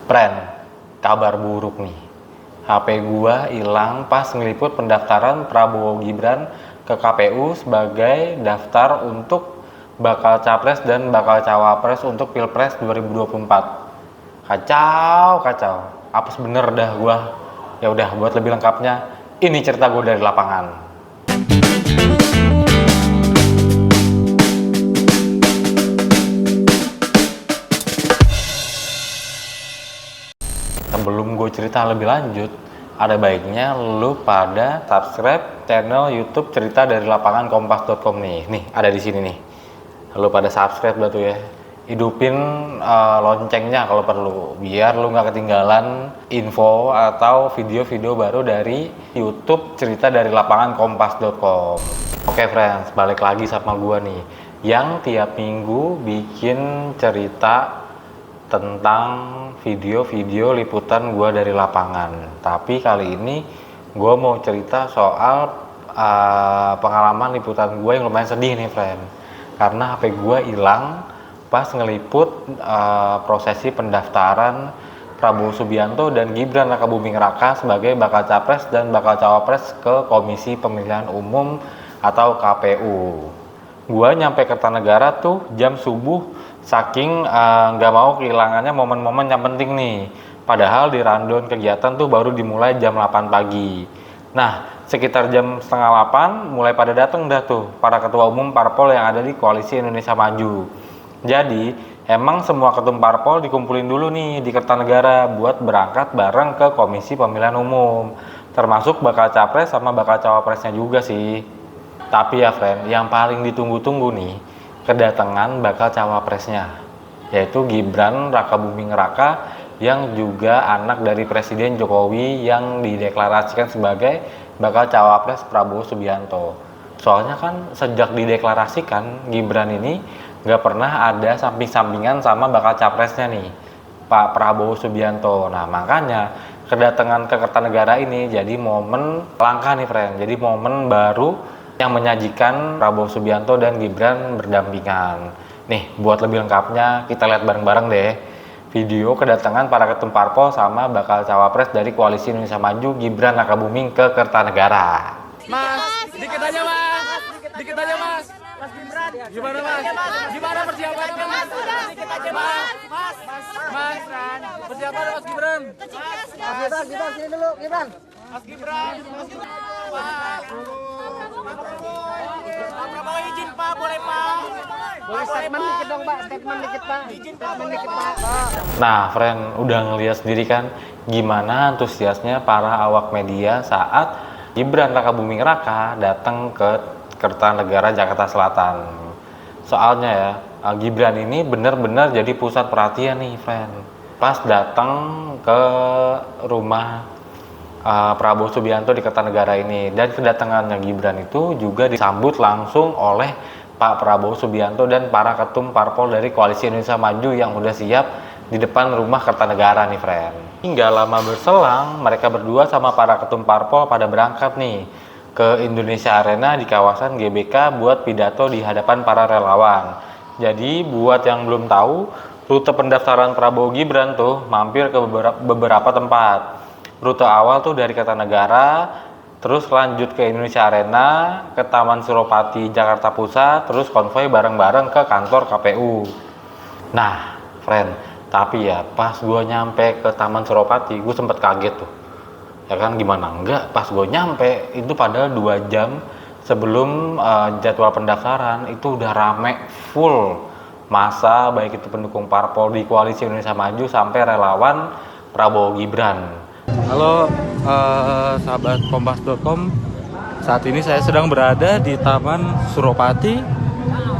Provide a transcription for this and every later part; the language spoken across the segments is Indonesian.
Pren, kabar buruk nih. HP gua hilang pas ngeliput pendaftaran Prabowo Gibran ke KPU sebagai daftar untuk bakal capres dan bakal cawapres untuk Pilpres 2024. Kacau, kacau. Apes bener dah gua. Ya udah, buat lebih lengkapnya, ini cerita gua dari lapangan. Sebelum gue cerita lebih lanjut, ada baiknya lu pada subscribe channel YouTube Cerita dari Lapangan Kompas.com nih. Nih, ada di sini nih. Lu pada subscribe dah tuh ya. Hidupin loncengnya kalau perlu, biar lu nggak ketinggalan info atau video-video baru dari YouTube Cerita dari Lapangan Kompas.com. Oke friends, balik lagi sama gua nih, yang tiap minggu bikin cerita tentang video-video liputan gue dari lapangan. Tapi kali ini gue mau cerita soal pengalaman liputan gue yang lumayan sedih nih friend, karena HP gue hilang pas ngeliput prosesi pendaftaran Prabowo Subianto dan Gibran Rakabuming Raka sebagai bakal capres dan bakal cawapres ke Komisi Pemilihan Umum atau KPU. Gue nyampe Kertanegara tuh jam subuh, saking nggak mau kehilangannya momen-momen yang penting nih. Padahal di rundown kegiatan tuh baru dimulai jam 8 pagi. Nah, sekitar jam setengah 8 mulai pada datang dah tuh para ketua umum parpol yang ada di Koalisi Indonesia Maju. Jadi, emang semua ketum parpol dikumpulin dulu nih di Kertanegara buat berangkat bareng ke Komisi Pemilihan Umum. Termasuk bakal capres sama bakal cawapresnya juga sih. Tapi ya friend, yang paling ditunggu-tunggu nih, kedatangan bakal cawapresnya, yaitu Gibran Rakabuming Raka yang juga anak dari Presiden Jokowi yang dideklarasikan sebagai bakal cawapres Prabowo Subianto. Soalnya kan sejak dideklarasikan, Gibran ini nggak pernah ada samping-sampingan sama bakal capresnya nih, Pak Prabowo Subianto. Nah makanya kedatangan ke Kertanegara ini jadi momen langka nih friend, jadi momen baru yang menyajikan Prabowo Subianto dan Gibran berdampingan. Nih, buat lebih lengkapnya kita lihat bareng-bareng deh video kedatangan para ketum parpol sama bakal cawapres dari Koalisi Indonesia Maju Gibran Rakabuming ke Kertanegara. Mas, dikit aja mas, dikit aja mas. Mas Gibran, gimana mas? Gimana persiapannya mas? Dikit aja mas. Mas, persiapan mas Gibran. Mas Gibran, sini dulu Gibran. Mas Gibran, Pak Prabowo izin Pak, boleh Pak. Boleh statement dikit dong Pak, statement dikit Pak. Izin Pak, dikit Pak. Nah, friend, udah ngeliat sendiri kan gimana antusiasnya para awak media saat Gibran Rakabuming Raka datang ke Kertanegara Jakarta Selatan. Soalnya ya, Gibran ini benar-benar jadi pusat perhatian nih, friend. Pas datang ke rumah Prabowo Subianto di Kertanegara ini, dan kedatangannya Gibran itu juga disambut langsung oleh Pak Prabowo Subianto dan para ketum parpol dari Koalisi Indonesia Maju yang udah siap di depan rumah Kertanegara nih friend. Hingga lama berselang, mereka berdua sama para ketum parpol pada berangkat nih ke Indonesia Arena di kawasan GBK buat pidato di hadapan para relawan. Jadi buat yang belum tahu, rute pendaftaran Prabowo Gibran tuh mampir ke beberapa tempat. Rute awal tuh dari Kertanegara, terus lanjut ke Indonesia Arena, ke Taman Suropati Jakarta Pusat, terus konvoy bareng-bareng ke kantor KPU. Nah, friend, tapi ya pas gue nyampe ke Taman Suropati, gue sempet kaget tuh. Ya kan gimana enggak, pas gue nyampe itu padahal 2 jam sebelum jadwal pendaftaran itu udah rame full masa, baik itu pendukung parpol di Koalisi Indonesia Maju sampai relawan Prabowo Gibran. Halo sahabat Kompas.com, saat ini saya sedang berada di Taman Suropati,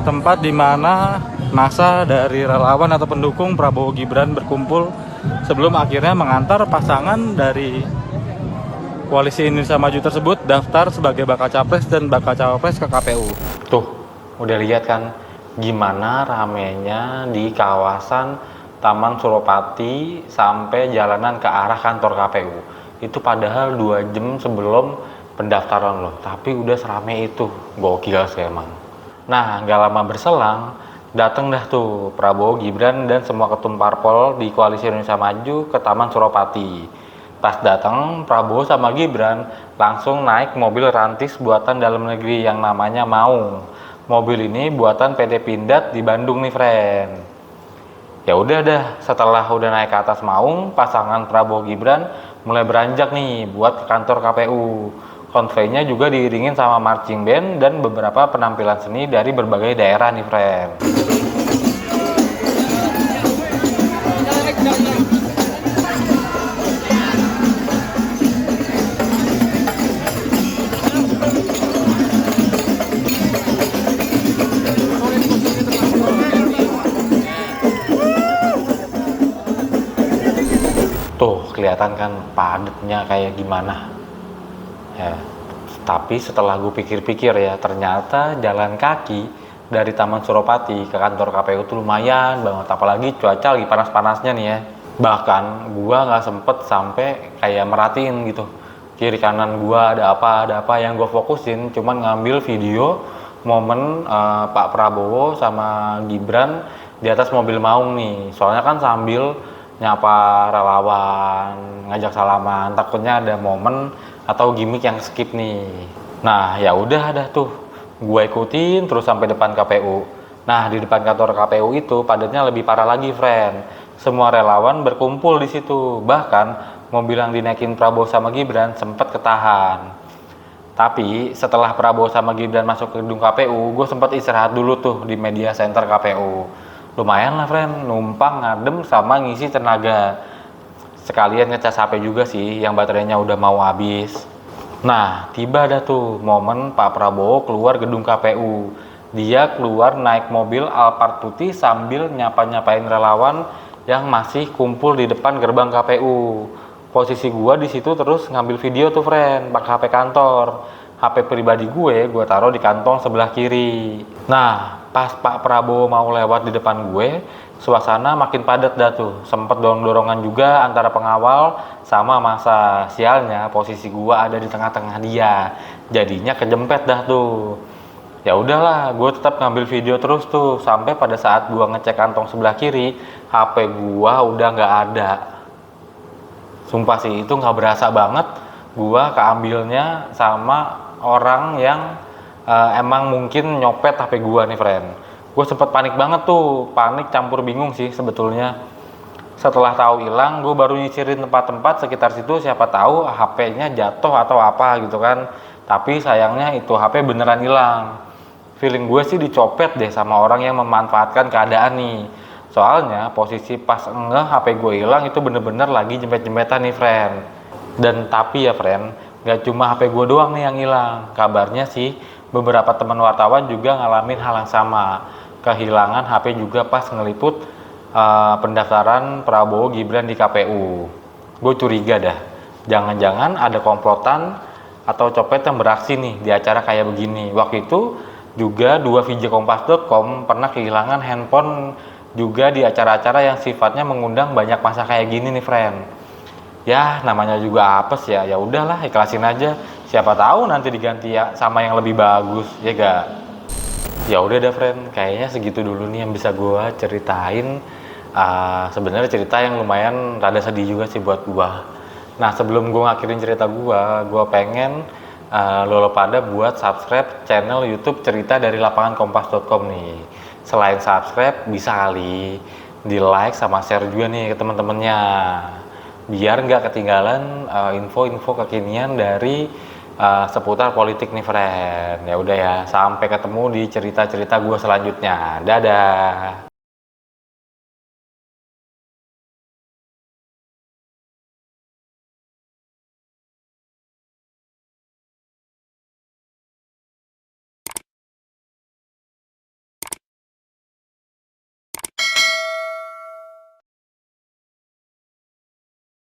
tempat di mana massa dari relawan atau pendukung Prabowo Gibran berkumpul sebelum akhirnya mengantar pasangan dari Koalisi Indonesia Maju tersebut daftar sebagai bakal capres dan bakal cawapres ke KPU. Tuh, udah lihat kan gimana ramenya di kawasan Taman Suropati sampai jalanan ke arah kantor KPU. Itu padahal 2 jam sebelum pendaftaran loh, tapi udah serame itu. Gokil sih emang. Nah, gak lama berselang, Dateng dah tuh Prabowo, Gibran, dan semua ketum parpol di Koalisi Indonesia Maju ke Taman Suropati. Pas datang, Prabowo sama Gibran langsung naik mobil rantis buatan dalam negeri yang namanya Maung. Mobil ini buatan PT Pindad di Bandung nih, friend. Ya udah dah, setelah udah naik ke atas Maung, pasangan Prabowo Gibran mulai beranjak nih buat ke kantor KPU. Konvoynya juga diiringin sama marching band dan beberapa penampilan seni dari berbagai daerah nih, friend. Tuh, kelihatan kan padatnya kayak gimana. Ya, tapi setelah gue pikir-pikir ya, ternyata jalan kaki dari Taman Suropati ke kantor KPU tuh lumayan banget, apalagi cuaca lagi panas-panasnya nih ya. Bahkan gue nggak sempet sampai kayak merhatiin gitu kiri kanan gue ada apa. Yang gue fokusin cuman ngambil video momen Pak Prabowo sama Gibran di atas mobil Maung nih. Soalnya kan sambil nyapa relawan, ngajak salaman, takutnya ada momen atau gimmick yang skip nih. Nah, ya udah ada tuh. Gue ikutin terus sampai depan KPU. Nah, di depan kantor KPU itu padatnya lebih parah lagi, friend. Semua relawan berkumpul di situ. Bahkan mobil yang dinaikin Prabowo sama Gibran sempat ketahan. Tapi setelah Prabowo sama Gibran masuk ke gedung KPU, gue sempat istirahat dulu tuh di media center KPU. Lumayan lah, friend, numpang ngadem sama ngisi tenaga. Sekalian ngecas HP juga sih yang baterainya udah mau habis. Nah, tiba dah tuh momen Pak Prabowo keluar gedung KPU. Dia keluar naik mobil Alphard putih sambil nyapa-nyapain relawan yang masih kumpul di depan gerbang KPU. Posisi gua di situ terus ngambil video tuh, friend, pakai HP kantor. HP pribadi gue taruh di kantong sebelah kiri. Nah, pas Pak Prabowo mau lewat di depan gue, suasana makin padat dah tuh. Sempet dorong-dorongan juga antara pengawal sama masa. Sialnya posisi gua ada di tengah-tengah dia. Jadinya kejempet dah tuh. Ya udahlah, gue tetap ngambil video terus tuh sampai pada saat gua ngecek kantong sebelah kiri, HP gua udah nggak ada. Sumpah sih, itu nggak berasa banget gua keambilnya sama orang yang emang mungkin nyopet HP gua nih, friend. Gue sempet panik banget tuh, panik campur bingung sih sebetulnya. Setelah tahu hilang, gue baru nyisirin tempat-tempat sekitar situ, siapa tahu HP-nya jatuh atau apa gitu kan. Tapi sayangnya itu HP beneran hilang. Feeling gue sih dicopet deh sama orang yang memanfaatkan keadaan nih. Soalnya posisi pas HP gue hilang itu bener-bener lagi jempet-jempetan nih, friend. Dan tapi ya, friend, gak cuma HP gue doang nih yang hilang. Kabarnya sih beberapa teman wartawan juga ngalamin hal yang sama. Kehilangan HP juga pas ngeliput pendaftaran Prabowo Gibran di KPU. Gue curiga dah, jangan-jangan ada komplotan atau copet yang beraksi nih di acara kayak begini. Waktu itu juga dua VJ-Kompas.com pernah kehilangan handphone juga di acara-acara yang sifatnya mengundang banyak masa kayak gini nih, friend. Ya namanya juga apes ya, ya udahlah ikhlasin aja. Siapa tahu nanti diganti ya sama yang lebih bagus, ya gak? Ya udah dah, friend, kayaknya segitu dulu nih yang bisa gue ceritain. Sebenarnya cerita yang lumayan rada sedih juga sih buat gue. Nah, sebelum gue ngakhirin cerita gue pengen lo pada buat subscribe channel YouTube Cerita dari Lapangan Kompas.com nih. Selain subscribe, bisa kali di like sama share juga nih ke teman-temannya, biar nggak ketinggalan info-info kekinian dari seputar politik nih, friend. Ya udah ya, sampai ketemu di cerita-cerita gue selanjutnya. Dadah.